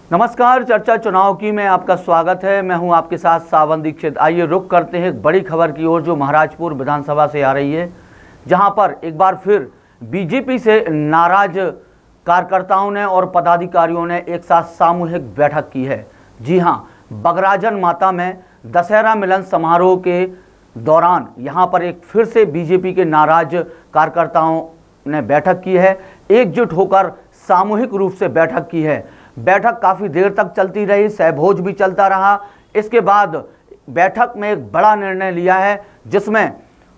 नमस्कार, चर्चा चुनाव की में आपका स्वागत है। मैं हूं आपके साथ सावन दीक्षित। आइए रुख करते हैं एक बड़ी खबर की ओर जो महाराजपुर विधानसभा से आ रही है, जहां पर एक बार फिर बीजेपी से नाराज कार्यकर्ताओं ने और पदाधिकारियों ने एक साथ सामूहिक बैठक की है। जी हां, बगराजन माता में दशहरा मिलन समारोह के दौरान यहां पर एक फिर से बीजेपी के नाराज कार्यकर्ताओं ने बैठक की है। एकजुट होकर सामूहिक रूप से बैठक की है। बैठक काफ़ी देर तक चलती रही, सहभोज भी चलता रहा। इसके बाद बैठक में एक बड़ा निर्णय लिया है, जिसमें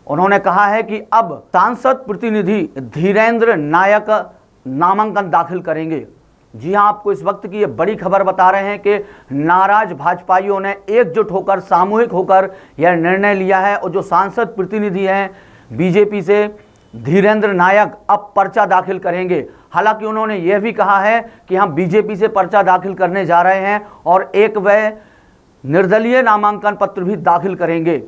उन्होंने कहा है कि अब सांसद प्रतिनिधि धीरेन्द्र नायक नामांकन दाखिल करेंगे। जी हां, आपको इस वक्त की ये बड़ी खबर बता रहे हैं कि नाराज भाजपाइयों ने एकजुट होकर सामूहिक होकर यह निर्णय लिया है और जो सांसद प्रतिनिधि हैं बीजेपी से धीरेन्द्र नायक अब पर्चा दाखिल करेंगे। हालांकि उन्होंने यह भी कहा है कि हम बीजेपी से पर्चा दाखिल करने जा रहे हैं और एक वह निर्दलीय नामांकन पत्र भी दाखिल करेंगे,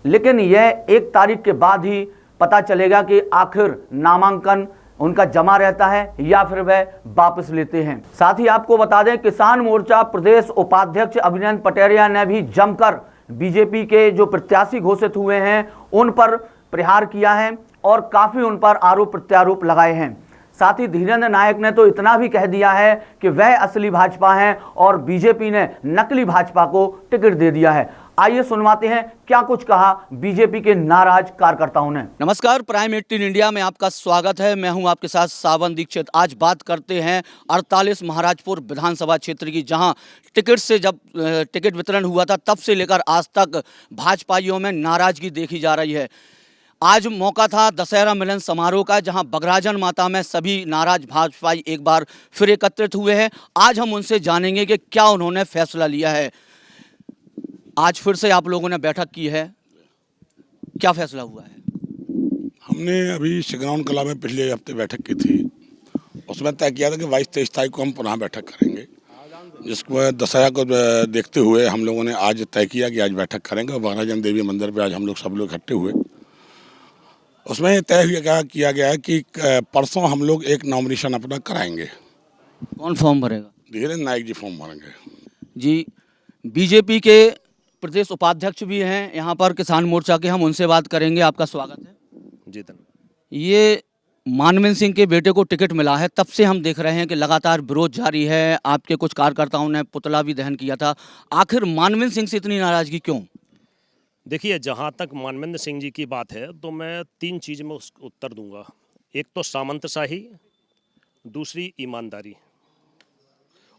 लेकिन यह 1 तारीख के बाद ही पता चलेगा कि आखिर नामांकन उनका जमा रहता है या फिर वह वापस लेते हैं। साथ ही आपको बता दें, किसान मोर्चा प्रदेश उपाध्यक्ष अभिनंदन पटेरिया ने भी जमकर बीजेपी के जो प्रत्याशी घोषित हुए हैं उन पर प्रहार किया है और काफ़ी उन पर आरोप प्रत्यारोप लगाए हैं। साथ ही धीरेन्द्र नायक ने तो इतना भी कह दिया है कि वह असली भाजपा हैं और बीजेपी ने नकली भाजपा को टिकट दे दिया है। आइए सुनवाते हैं क्या कुछ कहा बीजेपी के नाराज कार्यकर्ताओं ने। नमस्कार, प्राइम 18 इंडिया में आपका स्वागत है। मैं हूं आपके साथ सावन दीक्षित। आज बात करते हैं 48 महाराजपुर विधानसभा क्षेत्र की, जहां टिकट से जब टिकट वितरण हुआ था तब से लेकर आज तक भाजपाइयों में नाराजगी देखी जा रही है। आज मौका था दशहरा मिलन समारोह का, जहां बगराजन माता में सभी नाराज भाजपाई एक बार फिर एकत्रित हुए हैं। आज हम उनसे जानेंगे कि क्या उन्होंने फैसला लिया है। आज फिर से आप लोगों ने बैठक की है, क्या फैसला हुआ है? हमने अभी शिग्राउंड कला में पिछले हफ्ते बैठक की थी। उसमें तय किया था कि 22-23 तारीख को हम पुनः बैठक करेंगे, जिसको दशहरा को देखते हुए हम लोगों ने आज तय किया कि आज बैठक करेंगे। और बगराजन देवी मंदिर पर आज हम लोग सब लोग इकट्ठे हुए। उसमें तय किया गया है कि परसों हम लोग एक नॉमिनेशन अपना कराएंगे। कौन फॉर्म भरेगा? धीरेन्द्र नायक जी फॉर्म भरेंगे। जी, बीजेपी के प्रदेश उपाध्यक्ष भी हैं यहाँ पर किसान मोर्चा के, हम उनसे बात करेंगे। आपका स्वागत है जी। धन्यवाद। ये मानवेंद्र सिंह के बेटे को टिकट मिला है, तब से हम देख रहे हैं कि लगातार विरोध जारी है। आपके कुछ कार्यकर्ताओं ने पुतला भी दहन किया था। आखिर मानवेंद्र सिंह से इतनी नाराजगी क्यों? देखिए, जहाँ तक मानवेंद्र सिंह जी की बात है तो मैं 3 चीज़ में उसको उत्तर दूंगा। एक तो सामंतशाही, दूसरी ईमानदारी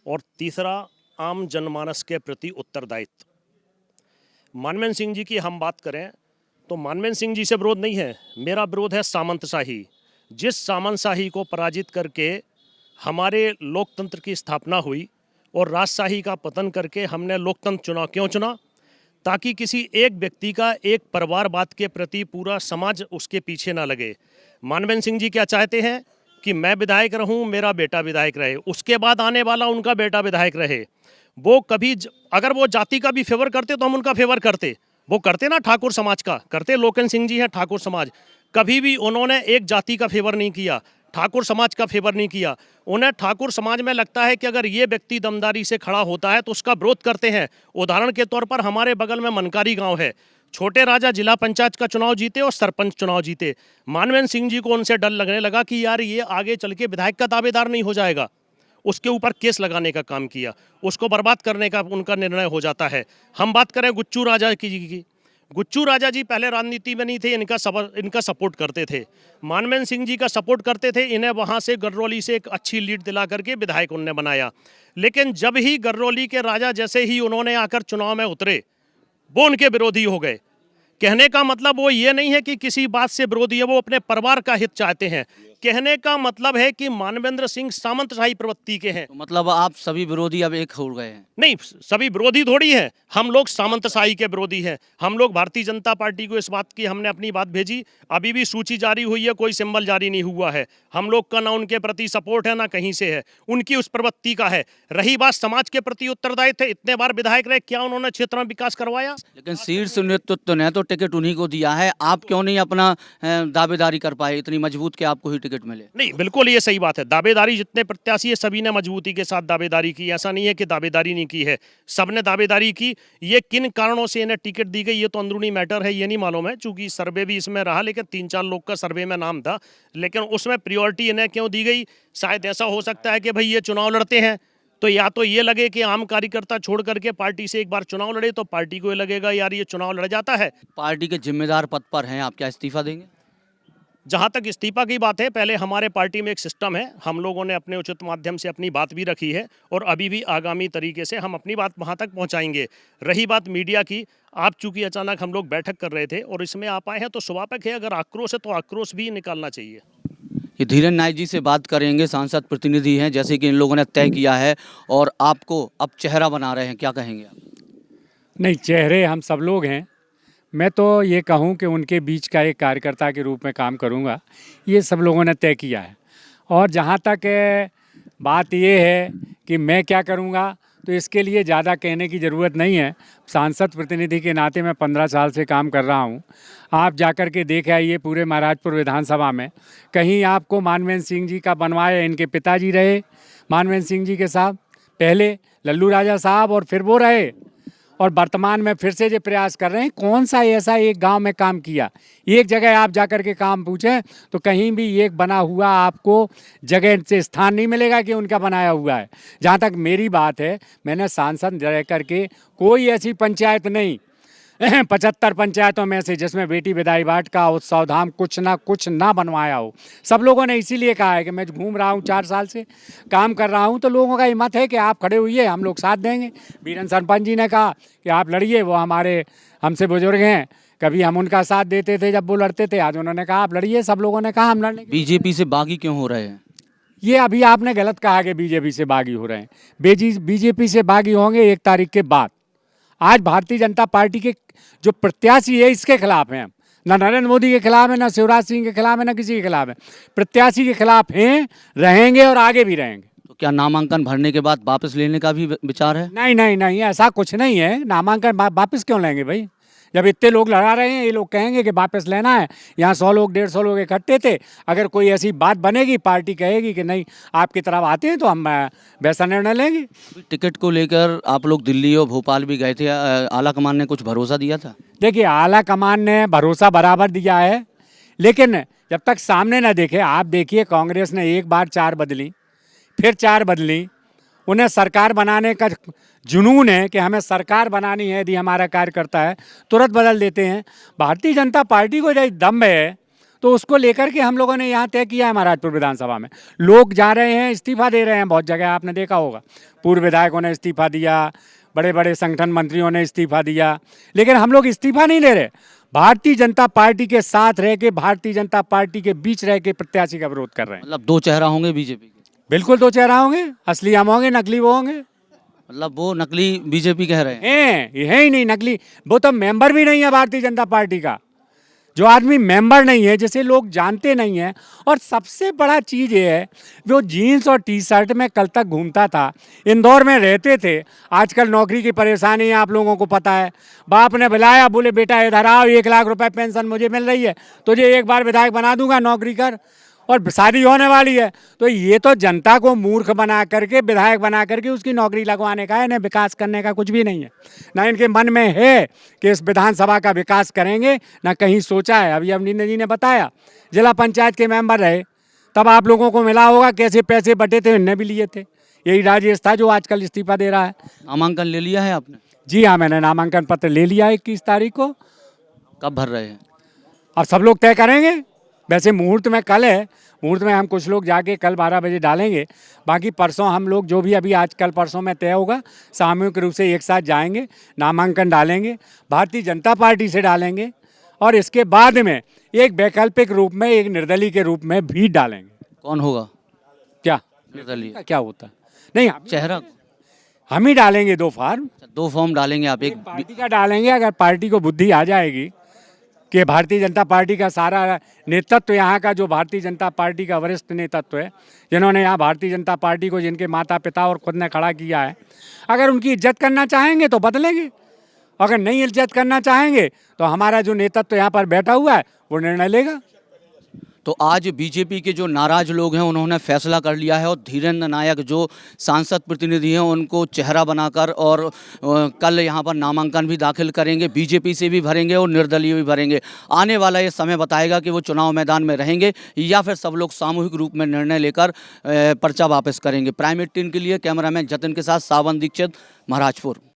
और तीसरा आम जनमानस के प्रति उत्तरदायित्व। मानवेंद्र सिंह जी की हम बात करें तो मानवेंद्र सिंह जी से विरोध नहीं है, मेरा विरोध है सामंतशाही। जिस सामंतशाही को पराजित करके हमारे लोकतंत्र की स्थापना हुई और राजशाही का पतन करके हमने लोकतंत्र चुना। क्यों चुना? ताकि किसी एक व्यक्ति का, एक परिवारवाद के प्रति पूरा समाज उसके पीछे ना लगे। मानवेंद्र सिंह जी क्या चाहते हैं कि मैं विधायक रहूं, मेरा बेटा विधायक रहे, उसके बाद आने वाला उनका बेटा विधायक रहे। वो कभी अगर वो जाति का भी फेवर करते तो हम उनका फेवर करते। वो करते ना ठाकुर समाज का करते। लोकेन सिंह जी हैं ठाकुर समाज, कभी भी उन्होंने एक जाति का फेवर नहीं किया, ठाकुर समाज का फेवर नहीं किया। उन्हें ठाकुर समाज में लगता है कि अगर ये व्यक्ति दमदारी से खड़ा होता है तो उसका विरोध करते हैं। उदाहरण के तौर पर हमारे बगल में मनकारी गांव है, छोटे राजा जिला पंचायत का चुनाव जीते और सरपंच चुनाव जीते। मानवेंद्र सिंह जी को उनसे डर लगने लगा कि यार ये आगे चल के विधायक का दावेदार नहीं हो जाएगा। उसके ऊपर केस लगाने का काम किया, उसको बर्बाद करने का उनका निर्णय हो जाता है। हम बात करें गुच्चू राजा की, गुच्चू राजा जी पहले राजनीति में नहीं थे, इनका सपोर्ट करते थे, मानवेंद्र सिंह जी का सपोर्ट करते थे। इन्हें वहाँ से गडरौली से एक अच्छी लीड दिला करके विधायक उन्होंने बनाया। लेकिन जब ही गडरौली के राजा जैसे ही उन्होंने आकर चुनाव में उतरे, वो उनके विरोधी हो गए। कहने का मतलब वो ये नहीं है कि किसी बात से विरोधी है, वो अपने परिवार का हित चाहते हैं। कहने का मतलब है कि मानवेंद्र सिंह सामंतशाही प्रवृत्ति के हैं। तो मतलब आप सभी विरोधी अब एक हो गए हैं? नहीं, सभी विरोधी थोड़ी हैं, हम लोग सामंतशाही के विरोधी हैं। हम लोग भारतीय जनता पार्टी को इस बात की हमने अपनी बात भेजी, अभी भी सूची जारी हुई है, कोई सिंबल जारी नहीं हुआ है। हम लोग का ना उनके प्रति सपोर्ट है ना कहीं से है, उनकी उस प्रवृत्ति का है। रही बात समाज के प्रति उत्तरदायित्व, इतने बार विधायक रहे, क्या उन्होंने क्षेत्र में विकास करवाया? लेकिन शीर्ष नेतृत्व ने तो टिकट उन्हीं को दिया है, आप क्यों नहीं अपना दावेदारी कर पाए? इतनी मजबूत के आपको ही टिकट टिकट मिले। नहीं, बिल्कुल ये सही बात है। दावेदारी जितने प्रत्याशी है सभी ने मजबूती के साथ दावेदारी की, ऐसा नहीं है कि दावेदारी नहीं की है, सबने दावेदारी की। ये किन कारणों से इन्हें टिकट दी गई ये तो अंदरूनी मैटर है, ये नहीं मालूम है, चूंकि सर्वे भी इसमें रहा, लेकिन 3-4 लोग का सर्वे में नाम था, लेकिन उसमें प्रियोरिटी इन्हें क्यों दी गई? शायद ऐसा हो सकता है कि भाई ये चुनाव लड़ते हैं तो या तो ये लगे कि आम कार्यकर्ता छोड़ करके पार्टी से एक बार चुनाव लड़े, तो पार्टी को ये लगेगा यार ये चुनाव लड़ जाता है। पार्टी के जिम्मेदार पद पर हैं आप, क्या इस्तीफा देंगे? जहाँ तक इस्तीफा की बात है, पहले हमारे पार्टी में एक सिस्टम है, हम लोगों ने अपने उचित माध्यम से अपनी बात भी रखी है और अभी भी आगामी तरीके से हम अपनी बात वहाँ तक पहुँचाएंगे। रही बात मीडिया की, आप चूंकि अचानक हम लोग बैठक कर रहे थे और इसमें आप आए हैं तो स्वाभाविक है, अगर आक्रोश है तो आक्रोश भी निकालना चाहिए। ये धीरेन नायक जी से बात करेंगे, सांसद प्रतिनिधि हैं, जैसे कि इन लोगों ने तय किया है और आपको अब चेहरा बना रहे हैं, क्या कहेंगे आप? नहीं, चेहरे हम सब लोग हैं। मैं तो ये कहूँ कि उनके बीच का एक कार्यकर्ता के रूप में काम करूँगा, ये सब लोगों ने तय किया है। और जहाँ तक बात ये है कि मैं क्या करूँगा, तो इसके लिए ज़्यादा कहने की ज़रूरत नहीं है। सांसद प्रतिनिधि के नाते मैं 15 साल से काम कर रहा हूँ। आप जाकर के देख आइए पूरे महाराजपुर विधानसभा में, कहीं आपको मानवेंद्र सिंह जी का बनवाया, इनके पिताजी रहे मानवेंद्र सिंह जी के साहब, पहले लल्लू राजा साहब और फिर वो रहे, और वर्तमान में फिर से जो प्रयास कर रहे हैं। कौन सा ऐसा एक गांव में काम किया? एक जगह आप जाकर के काम पूछें तो कहीं भी एक बना हुआ आपको जगह से स्थान नहीं मिलेगा कि उनका बनाया हुआ है। जहां तक मेरी बात है, मैंने सांसद रह करके कोई ऐसी पंचायत नहीं 75 पंचायतों में से जिसमें बेटी विदाई बाट का उत्सव धाम कुछ ना बनवाया हो। सब लोगों ने इसीलिए कहा है कि मैं घूम रहा हूँ 4 साल से काम कर रहा हूँ, तो लोगों का हिम्मत है कि आप खड़े हुई है, हम लोग साथ देंगे। बीरन सरपंच जी ने कहा कि आप लड़िए, वो हमारे हमसे बुजुर्ग हैं, कभी हम उनका साथ देते थे जब वो लड़ते थे, आज उन्होंने कहा आप लड़िए, सब लोगों ने कहा हम लड़ने। बीजेपी से बागी क्यों हो रहे हैं? ये अभी आपने गलत कहा कि बीजेपी से बागी हो रहे हैं। बीजेपी से बागी होंगे 1 तारीख के बाद। आज भारतीय जनता पार्टी के जो प्रत्याशी है इसके खिलाफ हैं, ना नरेंद्र मोदी के खिलाफ है, ना शिवराज सिंह के खिलाफ है, ना किसी के खिलाफ है। प्रत्याशी के खिलाफ हैं, रहेंगे और आगे भी रहेंगे। तो क्या नामांकन भरने के बाद वापस लेने का भी विचार है? नहीं नहीं नहीं, ऐसा कुछ नहीं है। नामांकन वापस क्यों लेंगे भाई? जब इतने लोग लड़ा रहे हैं, ये लोग कहेंगे कि वापस लेना है। यहाँ 100 लोग 150 लोग इकट्ठे थे। अगर कोई ऐसी बात बनेगी, पार्टी कहेगी कि नहीं आपकी तरफ आते हैं, तो हम वैसा निर्णय लेंगे। टिकट को लेकर आप लोग दिल्ली और भोपाल भी गए थे, आला कमान ने कुछ भरोसा दिया था? देखिए, आला कमान ने भरोसा बराबर दिया है, लेकिन जब तक सामने ना देखे। आप देखिए, कांग्रेस ने एक बार 4 बदली, फिर 4 बदली। उन्हें सरकार बनाने का जुनून है कि हमें सरकार बनानी है, यदि हमारा कार्यकर्ता है तुरंत बदल देते हैं। भारतीय जनता पार्टी को यदि दम है तो उसको लेकर के हम लोगों ने यहाँ तय किया है। महाराजपुर विधानसभा में लोग जा रहे हैं, इस्तीफा दे रहे हैं, बहुत जगह आपने देखा होगा। पूर्व विधायकों ने इस्तीफा दिया, बड़े बड़े संगठन मंत्रियों ने इस्तीफा दिया, लेकिन हम लोग इस्तीफा नहीं ले रहे। भारतीय जनता पार्टी के साथ रह के, भारतीय जनता पार्टी के बीच रह के प्रत्याशी का विरोध कर रहे हैं। मतलब 2 चेहरा होंगे बीजेपी के? बिल्कुल 2 चेहरा होंगे, असली हम होंगे, नकली वो होंगे। मतलब वो नकली बीजेपी कह रहे हैं? ये है ही नहीं नकली, वो तो मेंबर भी नहीं है भारतीय जनता पार्टी का। जो आदमी मेंबर नहीं है, जिसे लोग जानते नहीं हैं, और सबसे बड़ा चीज़ ये है, वो जीन्स और टी-शर्ट में कल तक घूमता था, इंदौर में रहते थे। आजकल नौकरी की परेशानी है, आप लोगों को पता है। बाप ने बुलाया, बोले बेटा इधर आओ, 1 लाख रुपए पेंशन मुझे मिल रही है, तुझे एक बार विधायक बना दूंगा, नौकरी कर, और शादी होने वाली है। तो ये तो जनता को मूर्ख बना करके, विधायक बना करके उसकी नौकरी लगवाने का है, इन्हें विकास करने का कुछ भी नहीं है। ना इनके मन में है कि इस विधानसभा का विकास करेंगे, ना कहीं सोचा है। अभी अवनींद्र जी ने बताया, जिला पंचायत के मेंबर रहे, तब आप लोगों को मिला होगा कैसे पैसे बटे थे, इनने भी लिए थे। यही राजेश था जो आजकल इस्तीफा दे रहा है। नामांकन ले लिया है आपने? जी हाँ, मैंने नामांकन पत्र ले लिया 21 तारीख को। कब भर रहे हैं? अब सब लोग तय करेंगे। वैसे मुहूर्त में कल है, मुहूर्त में हम कुछ लोग जाके कल 12 बजे डालेंगे। बाकी परसों हम लोग जो भी अभी आज कल परसों में तय होगा, सामूहिक रूप से एक साथ जाएंगे, नामांकन डालेंगे, भारतीय जनता पार्टी से डालेंगे, और इसके बाद में एक वैकल्पिक रूप में, एक निर्दलीय के रूप में भी डालेंगे। कौन होगा क्या निर्दलीय? क्या होता है? नहीं, चेहरा हम ही डालेंगे 2 फॉर्म। 2 फॉर्म डालेंगे आप? एक पार्टी का डालेंगे। अगर पार्टी को बुद्धि आ जाएगी कि भारतीय जनता पार्टी का सारा नेतृत्व, यहाँ का जो भारतीय जनता पार्टी का वरिष्ठ नेतृत्व है, जिन्होंने यहाँ भारतीय जनता पार्टी को, जिनके माता पिता और खुद ने खड़ा किया है, अगर उनकी इज्जत करना चाहेंगे तो बदलेंगे। अगर नहीं इज्जत करना चाहेंगे तो हमारा जो नेतृत्व यहाँ पर बैठा हुआ है वो निर्णय लेगा। तो आज बीजेपी के जो नाराज लोग हैं उन्होंने फैसला कर लिया है और धीरेन्द्र नायक जो सांसद प्रतिनिधि हैं उनको चेहरा बनाकर और कल यहाँ पर नामांकन भी दाखिल करेंगे, बीजेपी से भी भरेंगे और निर्दलीय भी भरेंगे। आने वाला ये समय बताएगा कि वो चुनाव मैदान में रहेंगे या फिर सब लोग सामूहिक रूप में निर्णय लेकर पर्चा वापस करेंगे। प्राइम 18 के लिए कैमरामैन जतिन के साथ सावन दीक्षित, महाराजपुर।